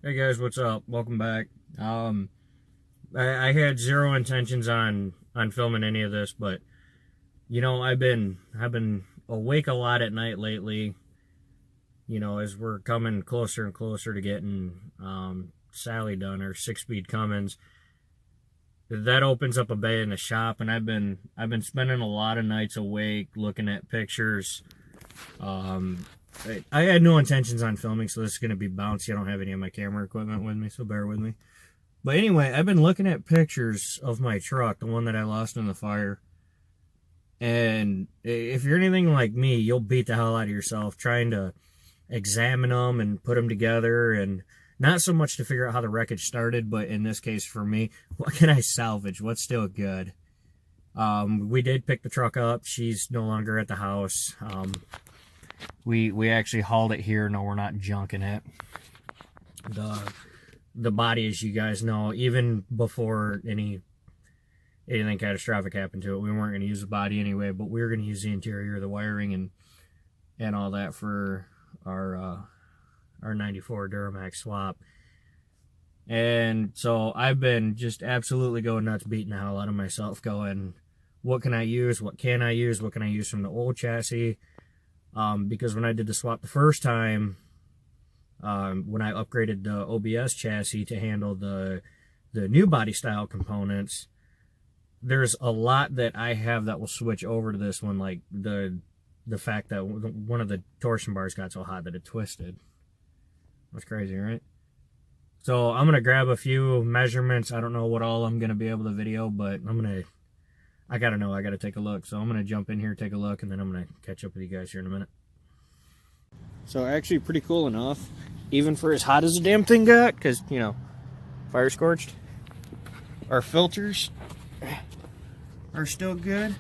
Hey guys, what's up? Welcome back. I had zero intentions on filming any of this, but I've been awake a lot at night lately. As we're coming closer and closer to getting Sally done, our 6-speed Cummins. That opens up a bay in the shop, and I've been spending a lot of nights awake looking at pictures. I had no intentions on filming, so this is going to be bouncy. I don't have any of my camera equipment with me, so bear with me. But anyway, I've been looking at pictures of my truck, the one that I lost in the fire. And if you're anything like me, you'll beat the hell out of yourself trying to examine them and put them together. And not so much to figure out how the wreckage started, but in this case for me, what can I salvage? What's still good? We did pick the truck up. She's no longer at the house. We actually hauled it here. No, we're not junking it. The body, as you guys know, even before anything catastrophic happened to it, we weren't going to use the body anyway, but we were going to use the interior, the wiring, and all that for our 94 Duramax swap. And so I've been just absolutely going nuts, beating the hell out of myself, going, what can I use? What can I use? What can I use from the old chassis? Because when I did the swap the first time, when I upgraded the OBS chassis to handle the new body style components, there's a lot that I have that will switch over to this one, like the fact that one of the torsion bars got so hot that it twisted. That's crazy, right? So I'm going to grab a few measurements. I don't know what all I'm going to be able to video, but I got to take a look. So I'm going to jump in here, take a look, and then I'm going to catch up with you guys here in a minute. So actually pretty cool enough, even for as hot as the damn thing got, because, fire scorched. Our filters are still good,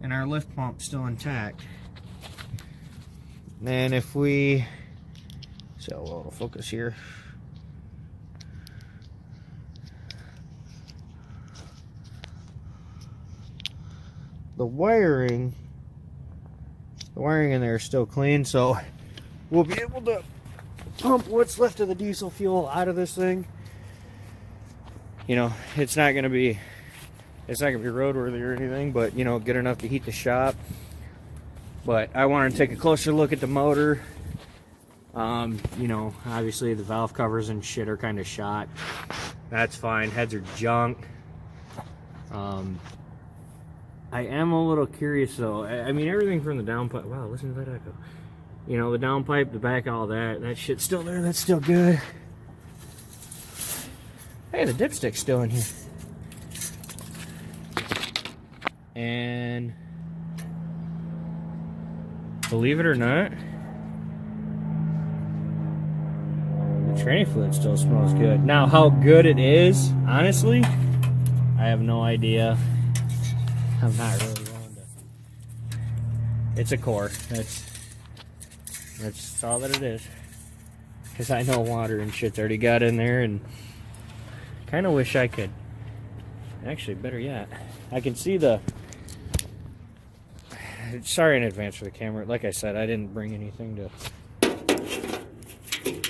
and our lift pump's still intact. And if we, so we'll focus here. The wiring in there is still clean, so we'll be able to pump what's left of the diesel fuel out of this thing. It's not gonna be roadworthy or anything, but good enough to heat the shop. But I wanted to take a closer look at the motor. Obviously the valve covers and shit are kind of shot. That's fine. Heads are junk. I am a little curious though. I mean, everything from the downpipe. Wow, listen to that echo. The downpipe, the back, all that shit's still there. That's still good. Hey, the dipstick's still in here. And believe it or not, the tranny fluid still smells good. Now, how good it is, honestly, I have no idea. I'm not really going to. It's a core. That's all that it is. Because I know water and shit's already got in there, and kind of wish I could. Actually, better yet, I can see the. Sorry in advance for the camera. Like I said, I didn't bring anything to.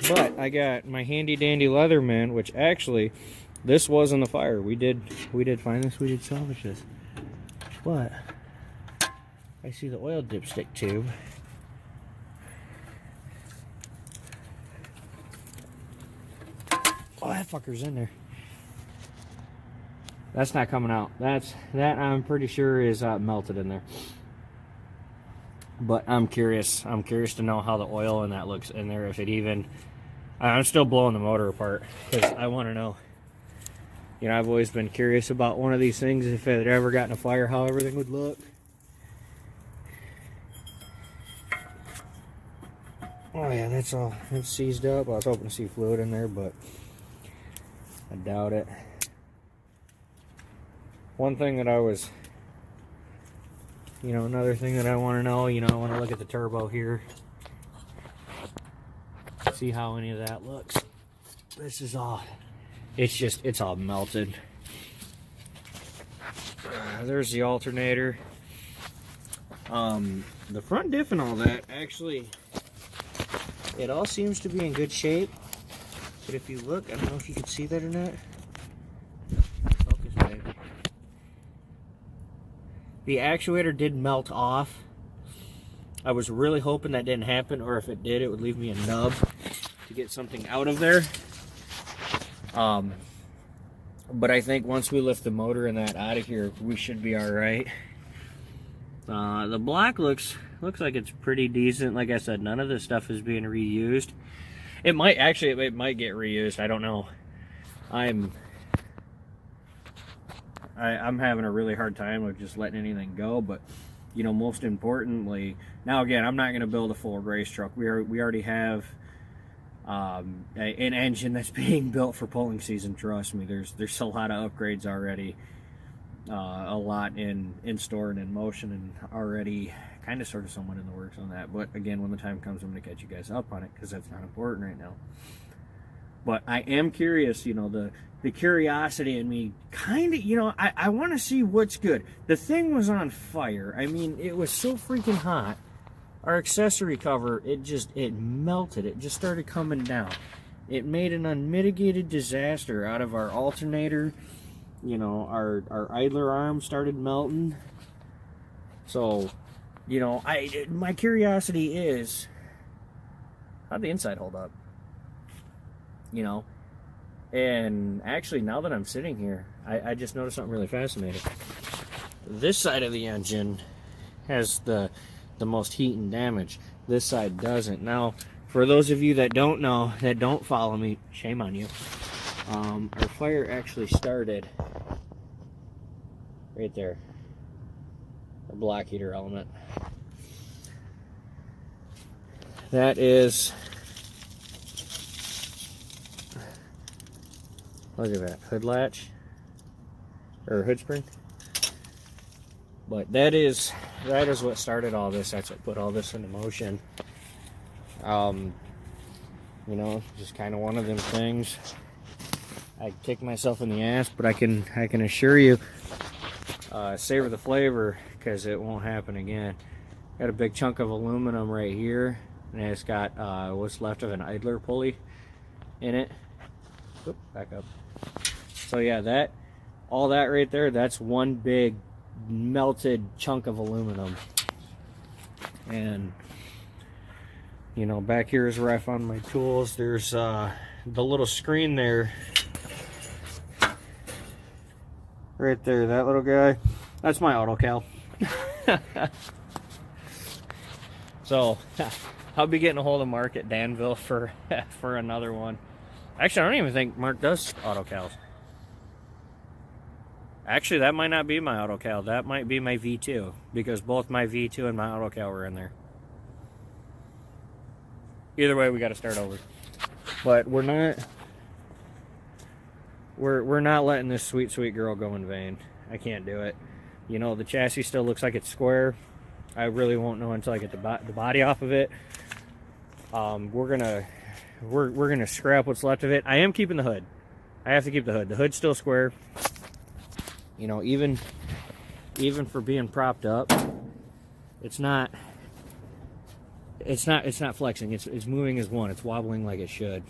But I got my handy dandy Leatherman, which actually, this was in the fire. We did find this. We did salvage this. But I see the oil dipstick tube. Oh, that fucker's in there. That's not coming out. That I'm pretty sure is melted in there. But I'm curious. I'm curious to know how the oil in that looks in there. If it even, I'm still blowing the motor apart because I want to know. I've always been curious about one of these things, if it had ever gotten a fire, how everything would look. Oh yeah, that's all. It's seized up. I was hoping to see fluid in there, but I doubt it. One thing that I was, another thing that I want to know, I want to look at the turbo here. See how any of that looks. This is all. It's all melted. There's the alternator. The front diff and all that, actually, it all seems to be in good shape. But if you look, I don't know if you can see that or not. Focus, baby. The actuator did melt off. I was really hoping that didn't happen, or if it did, it would leave me a nub to get something out of there. But I think once we lift the motor and that out of here, we should be all right. The block looks like it's pretty decent. Like I said, none of this stuff is being reused. It might actually, it might get reused. I don't know. I'm having a really hard time with just letting anything go. But you know, most importantly, now again, I'm not going to build a full race truck. We already have an engine that's being built for pulling season. Trust me, there's a lot of upgrades already. A lot in store and in motion, and already kind of sort of somewhat in the works on that. But again, when the time comes, I'm going to catch you guys up on it, because that's not important right now. But I am curious, you know, the curiosity in me kind of, you know, I want to see what's good. The thing was on fire. I mean, it was so freaking hot. Our accessory cover, it melted. It just started coming down. It made an unmitigated disaster out of our alternator. You know, our idler arm started melting. So, you know, my curiosity is, how'd the inside hold up? You know, and actually, now that I'm sitting here, I just noticed something really fascinating. This side of the engine has the most heat and damage. This side doesn't. Now, for those of you that don't know, that don't follow me, shame on you. Our fire actually started right there. Our block heater element. That is, look at that, hood latch, or hood spring. But that is what started all this. That's what put all this into motion. You know, just kind of one of them things. I kick myself in the ass, but I can assure you, savor the flavor, because it won't happen again. Got a big chunk of aluminum right here, and it's got what's left of an idler pulley in it. Oop, back up. So yeah, all that right there, that's one big melted chunk of aluminum. And you know, back here is where I found my tools. There's the little screen there. Right there, that little guy. That's my AutoCal. So, I'll be getting a hold of Mark at Danville for another one. Actually, I don't even think Mark does AutoCals. Actually, that might not be my AutoCal. That might be my V2, because both my V2 and my AutoCal were in there. Either way, we got to start over. But we're not letting this sweet girl go in vain. I can't do it. You know, the chassis still looks like it's square. I really won't know until I get the body off of it. We're gonna scrap what's left of it. I am keeping the hood. I have to keep the hood. The hood's still square. You know, even for being propped up, it's not flexing. It's moving as one. It's wobbling like it should.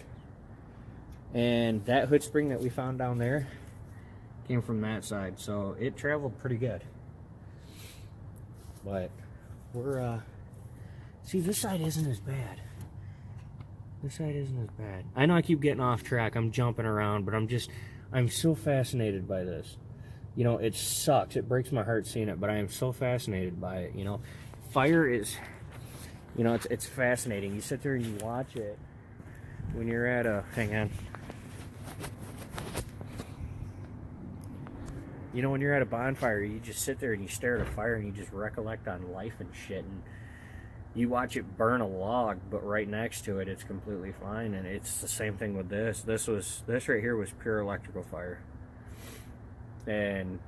And that hood spring that we found down there came from that side, so it traveled pretty good. But we're see, this side isn't as bad. This side isn't as bad. I know I keep getting off track. I'm jumping around, but I'm so fascinated by this. You know, it sucks. It breaks my heart seeing it, but I am so fascinated by it. You know, fire is, you know, it's fascinating. You sit there and you watch it when you're at a, hang on. You know, when you're at a bonfire, you just sit there and you stare at a fire and you just recollect on life and shit. And you watch it burn a log, but right next to it, it's completely fine. And it's the same thing with this. This right here was pure electrical fire. And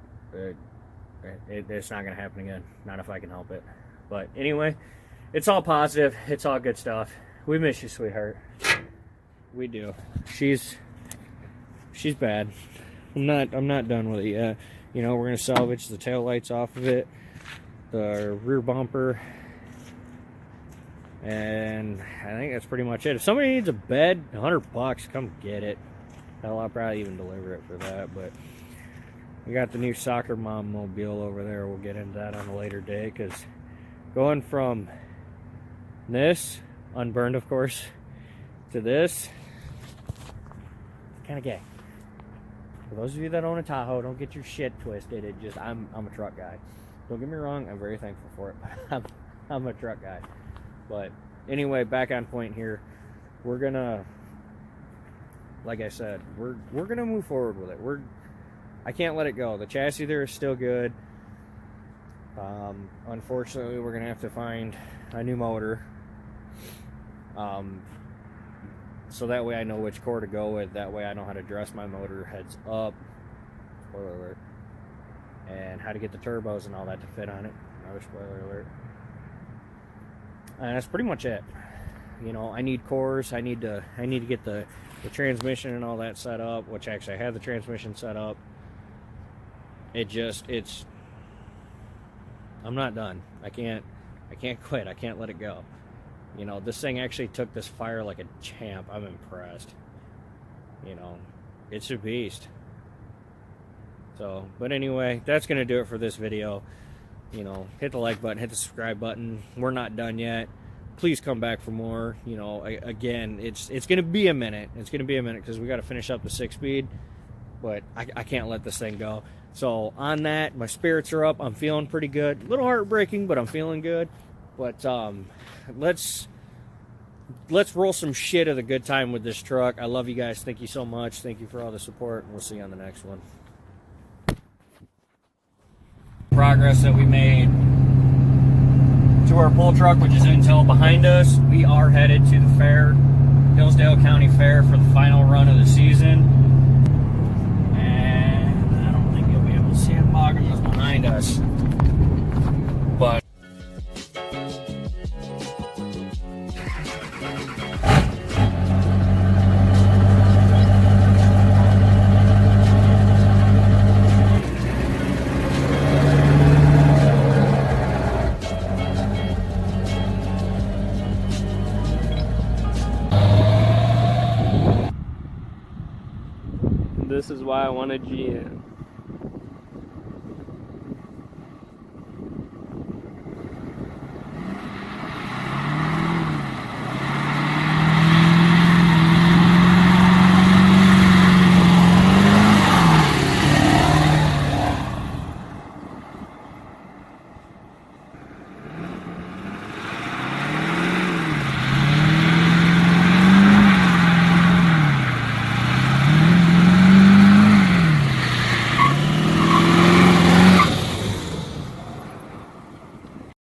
it's not going to happen again. Not if I can help it. But anyway, it's all positive. It's all good stuff. We miss you, sweetheart. We do. She's bad. I'm not done with it yet. You know, we're gonna salvage the tail lights off of it, the rear bumper. And I think that's pretty much it. If somebody needs a bed, $100, come get it. Hell, I'll probably even deliver it for that. But we got the new soccer mom mobile over there. We'll get into that on a later day, because going from this, unburned of course, to this, it's kind of gay. For those of you that own a Tahoe, don't get your shit twisted. It just, I'm a truck guy. Don't get me wrong, I'm very thankful for it, but I'm a truck guy. But anyway, back on point here. We're gonna, like I said, we're gonna move forward with it. I can't let it go. The chassis there is still good. Unfortunately, we're gonna have to find a new motor. So that way I know which core to go with. That way I know how to dress my motor heads up. Spoiler alert. And how to get the turbos and all that to fit on it. Another spoiler alert. And that's pretty much it. You know, I need cores. I need to get the transmission and all that set up, which actually I have the transmission set up. I'm not done. I can't quit. I can't let it go. You know, this thing actually took this fire like a champ. I'm impressed. You know, it's a beast. So, but anyway, that's going to do it for this video. You know, hit the like button, hit the subscribe button. We're not done yet. Please come back for more. You know, again, it's going to be a minute. It's going to be a minute because we got to finish up the 6-speed. But I can't let this thing go. So on that, my spirits are up. I'm feeling pretty good. A little heartbreaking, but I'm feeling good. But let's roll some shit at a good time with this truck. I love you guys. Thank you so much. Thank you for all the support. We'll see you on the next one. Progress that we made to our pull truck, which is Intel behind us. We are headed to the fair, Hillsdale County Fair, for the final run of the season. And I don't think you'll be able to see it bogging us behind us. But this is why I wanted GM.